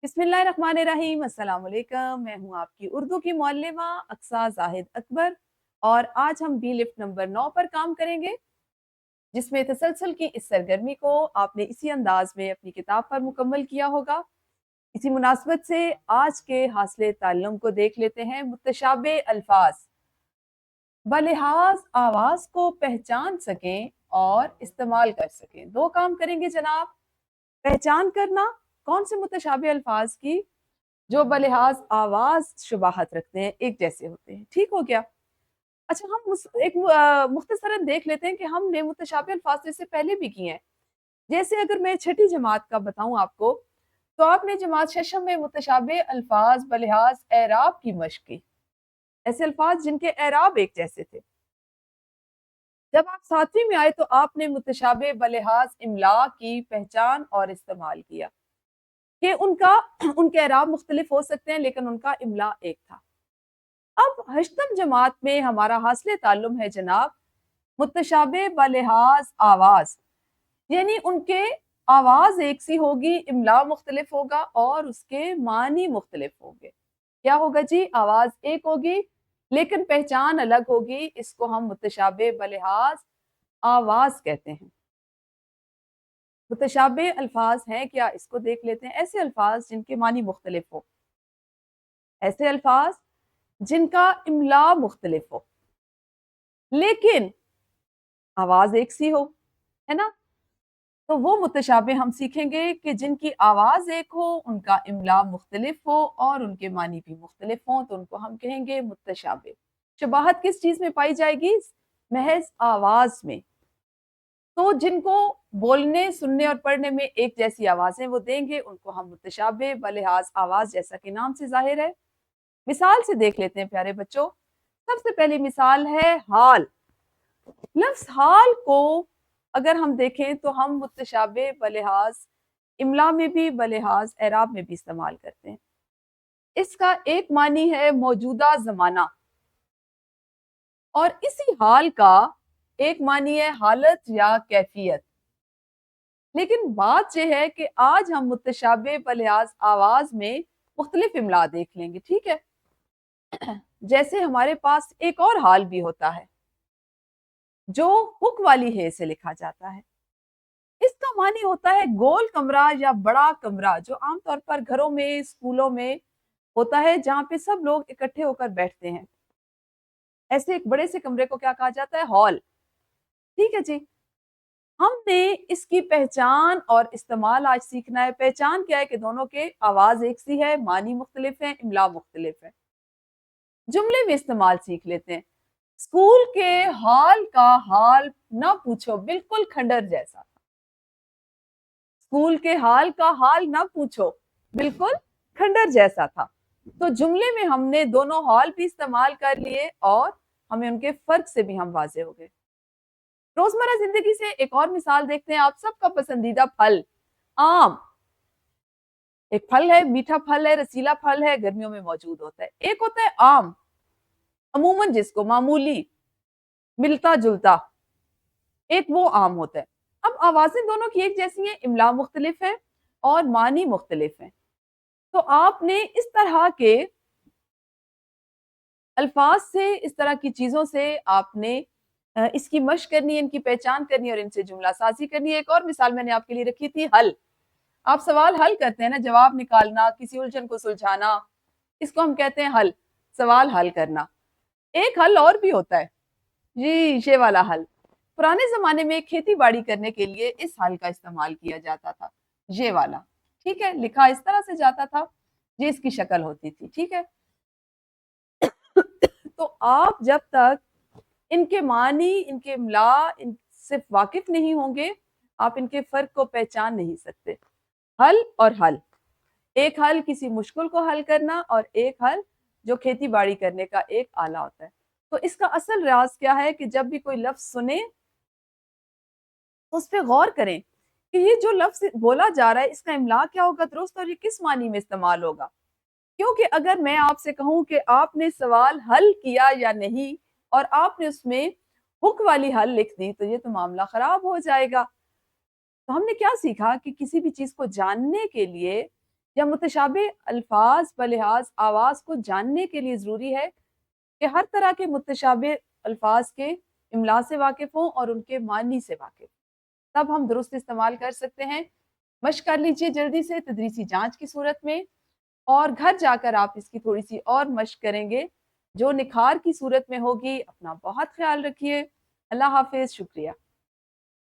بسم اللہ الرحمن الرحیم۔ السلام علیکم، میں ہوں آپ کی اردو کی معلمہ اقصیٰ زاہد اکبر، اور آج ہم بی لفٹ نمبر 9 پر کام کریں گے، جس میں تسلسل کی اس سرگرمی کو آپ نے اسی انداز میں اپنی کتاب پر مکمل کیا ہوگا۔ اسی مناسبت سے آج کے حاصل تعلم کو دیکھ لیتے ہیں۔ متشابہ الفاظ بلحاظ آواز کو پہچان سکیں اور استعمال کر سکیں۔ دو کام کریں گے جناب، پہچان کرنا کون سے متشابہ الفاظ کی جو بلحاظ آواز شباہت رکھتے ہیں، ایک جیسے ہوتے ہیں۔ ٹھیک ہو گیا؟ اچھا، ہم ایک مختصراً دیکھ لیتے ہیں کہ ہم نے متشابہ الفاظ سے اس سے پہلے بھی کیے ہیں۔ جیسے اگر میں چھٹی جماعت کا بتاؤں آپ کو، تو آپ نے جماعت ششم میں متشابہ الفاظ بلحاظ اعراب کی مشق کی، ایسے الفاظ جن کے اعراب ایک جیسے تھے۔ جب آپ ساتویں میں آئے تو آپ نے متشابہ بلحاظ املا کی پہچان اور استعمال کیا کہ ان کے اعراب مختلف ہو سکتے ہیں لیکن ان کا املا ایک تھا۔ اب ہشتم جماعت میں ہمارا حاصل تعلم ہے جناب متشابہ بلحاظ آواز، یعنی ان کے آواز ایک سی ہوگی، املا مختلف ہوگا اور اس کے معنی مختلف ہوں گے۔ کیا ہوگا جی؟ آواز ایک ہوگی لیکن پہچان الگ ہوگی، اس کو ہم متشابہ بلحاظ آواز کہتے ہیں۔ متشابہ الفاظ ہیں کیا؟ اس کو دیکھ لیتے ہیں۔ ایسے الفاظ جن کے معنی مختلف ہو، ایسے الفاظ جن کا املا مختلف ہو لیکن آواز ایک سی ہو، ہے نا؟ تو وہ متشابہ ہم سیکھیں گے کہ جن کی آواز ایک ہو، ان کا املا مختلف ہو اور ان کے معنی بھی مختلف ہوں، تو ان کو ہم کہیں گے متشابہ۔ شباہت کس چیز میں پائی جائے گی؟ محض آواز میں۔ تو جن کو بولنے، سننے اور پڑھنے میں ایک جیسی آوازیں وہ دیں گے، ان کو ہم متشابہ بلحاظ آواز، جیسا کہ نام سے ظاہر ہے۔ مثال سے دیکھ لیتے ہیں پیارے بچوں۔ سب سے پہلی مثال ہے حال۔ لفظ حال کو اگر ہم دیکھیں تو ہم متشابہ بلحاظ املا میں بھی بلحاظ اعراب میں بھی استعمال کرتے ہیں۔ اس کا ایک معنی ہے موجودہ زمانہ، اور اسی حال کا ایک معنی ہے حالت یا کیفیت۔ لیکن بات یہ ہے کہ آج ہم متشابہ بلحاظ آواز میں مختلف املا دیکھ لیں گے، ٹھیک ہے؟ جیسے ہمارے پاس ایک اور حال بھی ہوتا ہے جو ہک والی ہے سے لکھا جاتا ہے۔ اس کا معنی ہوتا ہے گول کمرہ یا بڑا کمرہ، جو عام طور پر گھروں میں، اسکولوں میں ہوتا ہے، جہاں پہ سب لوگ اکٹھے ہو کر بیٹھتے ہیں۔ ایسے ایک بڑے سے کمرے کو کیا کہا جاتا ہے؟ ہال۔ ٹھیک ہے جی، ہم نے اس کی پہچان اور استعمال آج سیکھنا ہے۔ پہچان کیا ہے کہ دونوں کے آواز ایک سی ہے، معنی مختلف ہیں، املا مختلف ہے۔ جملے میں استعمال سیکھ لیتے ہیں۔ اسکول کے ہال کا حال نہ پوچھو، بالکل کھنڈر جیسا تھا۔ اسکول کے حال کا حال نہ پوچھو، بالکل کھنڈر جیسا تھا۔ تو جملے میں ہم نے دونوں حال بھی استعمال کر لیے اور ہمیں ان کے فرق سے بھی ہم واضح ہو گئے۔ روزمرہ زندگی سے ایک اور مثال دیکھتے ہیں۔ آپ سب کا پسندیدہ پھل آم، ایک پھل ہے، میٹھا پھل ہے، رسیلا پھل ہے، گرمیوں میں موجود ہوتا ہے۔ ایک ہوتا ہے آم، عموماً جس کو معمولی، ملتا جلتا، ایک وہ آم ہوتا ہے۔ اب آوازیں دونوں کی ایک جیسی ہیں، املا مختلف ہے اور معنی مختلف ہیں۔ تو آپ نے اس طرح کے الفاظ سے، اس طرح کی چیزوں سے آپ نے اس کی مشق کرنی ہے، ان کی پہچان کرنی ہے اور ان سے جملہ سازی کرنی ہے۔ ایک اور مثال میں نے آپ کے لیے رکھی تھی، حل۔ آپ سوال حل کرتے ہیں نا، جواب نکالنا، کسی الجھن کو سلجھانا، اس کو ہم کہتے ہیں حل، سوال حل کرنا۔ ایک حل اور بھی ہوتا ہے جی، یہ والا حل۔ پرانے زمانے میں کھیتی باڑی کرنے کے لیے اس حل کا استعمال کیا جاتا تھا، یہ والا، ٹھیک ہے؟ لکھا اس طرح سے جاتا تھا، یہ اس کی شکل ہوتی تھی، ٹھیک ہے؟ تو آپ جب تک ان کے معنی، ان کے املا ان سے واقف نہیں ہوں گے، آپ ان کے فرق کو پہچان نہیں سکتے۔ حل اور حل، ایک حل کسی مشکل کو حل کرنا اور ایک حل جو کھیتی باڑی کرنے کا ایک آلہ ہوتا ہے۔ تو اس کا اصل راز کیا ہے کہ جب بھی کوئی لفظ سنیں تو اس پہ غور کریں کہ یہ جو لفظ بولا جا رہا ہے، اس کا املا کیا ہوگا درست، اور یہ کس معنی میں استعمال ہوگا۔ کیونکہ اگر میں آپ سے کہوں کہ آپ نے سوال حل کیا یا نہیں اور آپ نے اس میں ہک والی حل لکھ دی، تو یہ تو معاملہ خراب ہو جائے گا۔ تو ہم نے کیا سیکھا کہ کسی بھی چیز کو جاننے کے لیے یا متشابہ الفاظ بلحاظ آواز کو جاننے کے لیے ضروری ہے کہ ہر طرح کے متشابہ الفاظ کے املا سے واقف ہوں اور ان کے معنی سے واقف، تب ہم درست استعمال کر سکتے ہیں۔ مشق کر لیجئے جلدی سے تدریسی جانچ کی صورت میں، اور گھر جا کر آپ اس کی تھوڑی سی اور مشق کریں گے جو نکھار کی صورت میں ہوگی۔ اپنا بہت خیال رکھیے۔ اللہ حافظ، شکریہ۔